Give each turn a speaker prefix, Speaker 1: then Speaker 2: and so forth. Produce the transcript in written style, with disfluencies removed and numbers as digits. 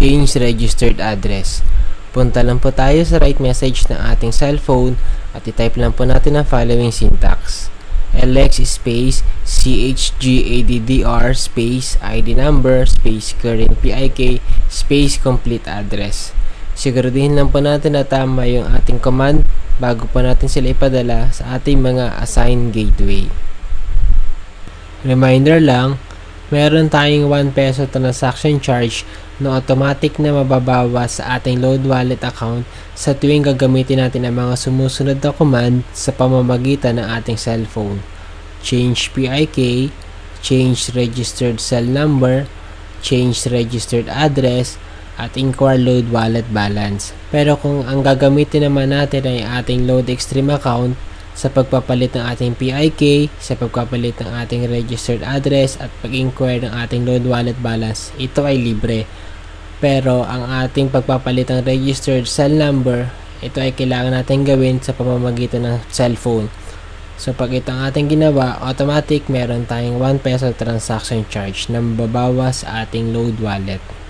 Speaker 1: change registered address. Punta lang po tayo sa right message ng ating cellphone at i-type lang po natin ang following syntax. LX space CHGADDR space ID number space current PIK space complete address. Siguraduhin lang po natin na tama yung ating command bago po natin sila ipadala sa ating mga assigned gateway. Reminder lang, meron tayong 1 peso transaction charge na automatic na mababawas sa ating load wallet account sa tuwing gagamitin natin ang mga sumusunod na command sa pamamagitan ng ating cellphone. Change PIK, change registered cell number, change registered address, at inquire load wallet balance. Pero kung ang gagamitin naman natin ay ating load extreme account sa pagpapalit ng ating PIK, sa pagpapalit ng ating registered address at pag-inquire ng ating load wallet balance, ito ay libre. Pero ang ating pagpapalit ng registered cell number, ito ay kailangan natin gawin sa pamamagitan ng cellphone. So pag ito ang ating ginawa, automatic meron tayong 1 peso transaction charge na mababawas sa ating load wallet.